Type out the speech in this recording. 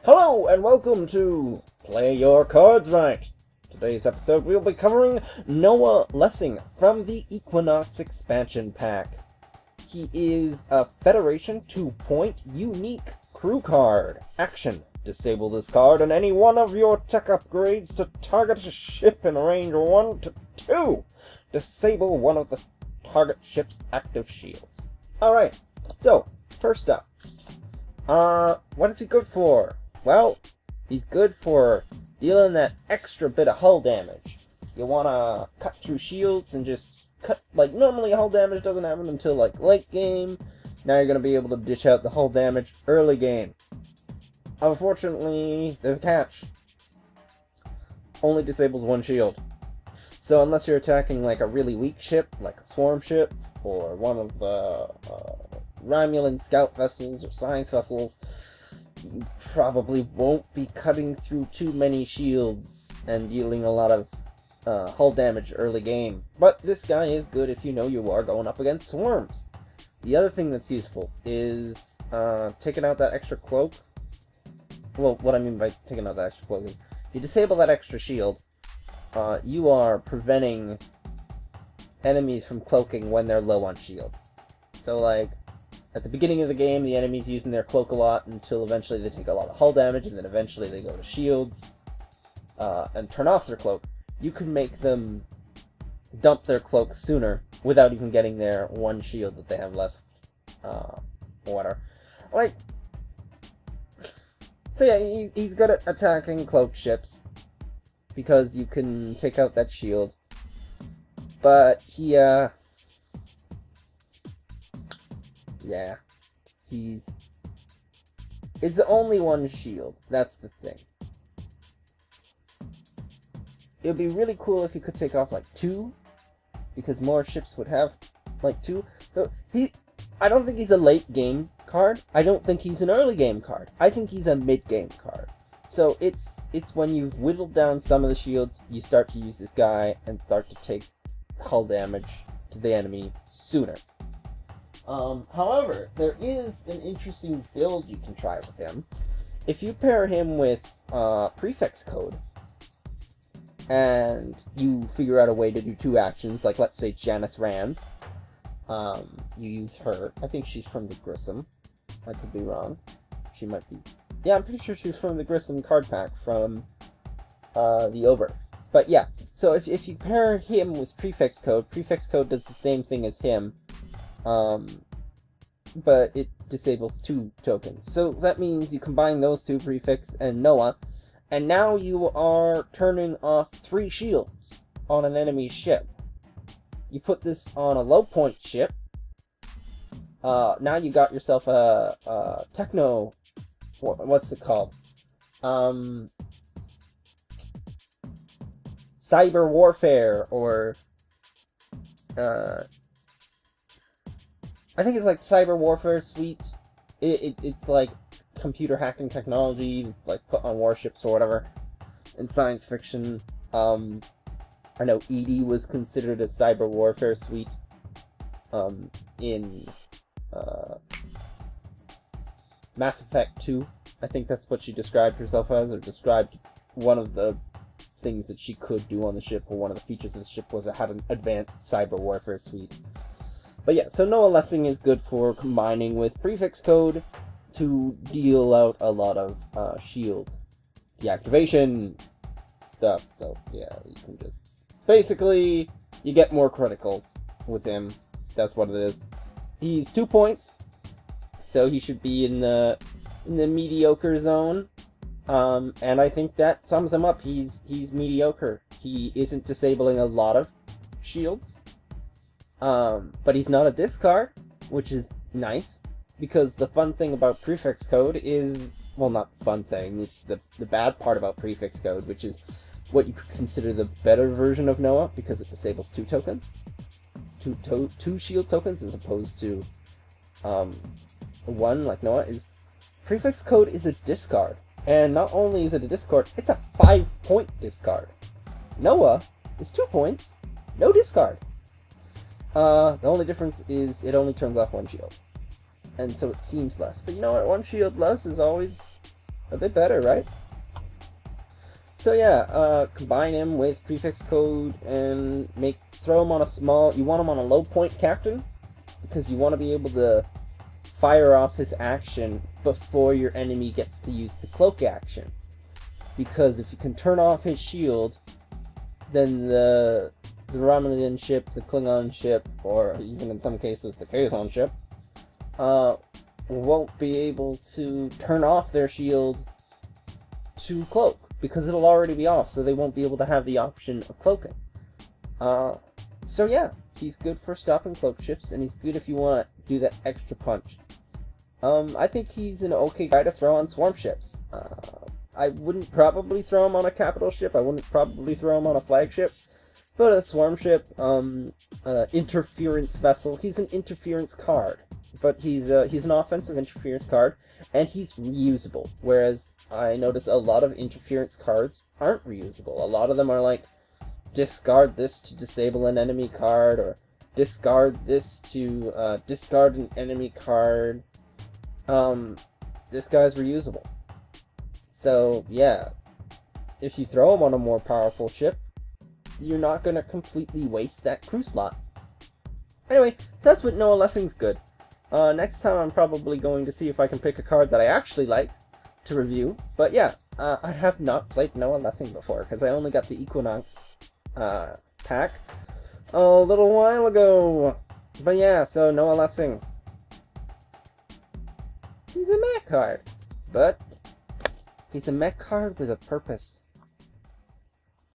Hello and welcome to Play Your Cards Right. Today's episode we'll be covering Noah Lessing from the Equinox expansion pack. He is a Federation 2-point unique crew card. Action. Disable this card and any one of your tech upgrades to target a ship in range 1 to 2. Disable one of the target ship's active shields. Alright, so first up. What is he good for? Well, he's good for dealing that extra bit of hull damage. You wanna cut through shields and just cut, like, normally hull damage doesn't happen until, like, late game. Now you're gonna be able to dish out the hull damage early game. Unfortunately, there's a catch. Only disables one shield. So unless you're attacking, like, a really weak ship, like a swarm ship, or one of the, Romulan scout vessels or science vessels, you probably won't be cutting through too many shields and dealing a lot of hull damage early game. But this guy is good if you know you are going up against swarms. The other thing that's useful is taking out that extra cloak. Well, what I mean by taking out that extra cloak is, if you disable that extra shield, you are preventing enemies from cloaking when they're low on shields. So, like, at the beginning of the game, the enemy's using their cloak a lot until eventually they take a lot of hull damage, and then eventually they go to shields and turn off their cloak. You can make them dump their cloak sooner without even getting their one shield that they have left. Whatever. Like, so yeah, he's good at attacking cloaked ships because you can take out that shield. But he, yeah, it's the only one shield. That's the thing. It would be really cool if you could take off, like, 2, because more ships would have, like, 2. So, I don't think he's a late game card. I don't think he's an early game card. I think he's a mid game card. So, it's when you've whittled down some of the shields, you start to use this guy and start to take hull damage to the enemy sooner. However, there is an interesting build you can try with him. If you pair him with prefix code, and you figure out a way to do 2 actions, like let's say Janice Rand, you use her. I think she's from the Grissom. I could be wrong. She might be. Yeah, I'm pretty sure she's from the Grissom card pack from the Oberth. But yeah, so if you pair him with prefix code does the same thing as him. But it disables 2 tokens. So that means you combine those 2, Prefix and Noah, and now you are turning off 3 shields on an enemy ship. You put this on a low point ship. Now you got yourself a techno. What's it called? Cyber warfare, or I think it's like Cyber Warfare Suite. It's like computer hacking technology that's like put on warships or whatever in science fiction. I know Edie was considered a Cyber Warfare Suite in Mass Effect 2. I think that's what she described herself as, or described one of the things that she could do on the ship, or one of the features of the ship was it had an advanced Cyber Warfare Suite. But yeah, so Noah Lessing is good for combining with prefix code to deal out a lot of shield deactivation stuff. So yeah, you can just basically you get more criticals with him. That's what it is. He's 2 points, so he should be in the mediocre zone. And I think that sums him up. He's mediocre. He isn't disabling a lot of shields. But he's not a discard, which is nice, because the fun thing about prefix code is, well, not fun thing, it's the bad part about prefix code, which is what you could consider the better version of Noah, because it disables 2 tokens. 2 shield tokens, as opposed to 1 like Noah. Is prefix code is a discard, and not only is it a discard, it's a 5-point discard. Noah is 2 points, no discard. The only difference is it only turns off 1 shield. And so it seems less. But you know what? 1 shield less is always A bit better, right? So yeah, combine him with prefix code and throw him on a small. You want him on a low point captain because you want to be able to fire off his action before your enemy gets to use the cloak action. Because if you can turn off his shield, then the Romanian ship, the Klingon ship, or even in some cases the Kazon ship, won't be able to turn off their shield to cloak. Because it'll already be off, so they won't be able to have the option of cloaking. So yeah, he's good for stopping cloak ships, and he's good if you want to do that extra punch. I think he's an okay guy to throw on swarm ships. I wouldn't probably throw him on a capital ship, I wouldn't probably throw him on a flagship, but a swarm ship, interference vessel, he's an interference card. But he's an offensive interference card, and he's reusable. Whereas I notice a lot of interference cards aren't reusable. A lot of them are like, discard this to disable an enemy card, or discard this to discard an enemy card. This guy's reusable. So yeah, if you throw him on a more powerful ship, you're not going to completely waste that crew slot. Anyway, that's what Noah Lessing's good. Next time I'm probably going to see if I can pick a card that I actually like to review. But yeah, I have not played Noah Lessing before, because I only got the Equinox pack a little while ago. But yeah, so Noah Lessing. He's a mech card, but he's a mech card with a purpose.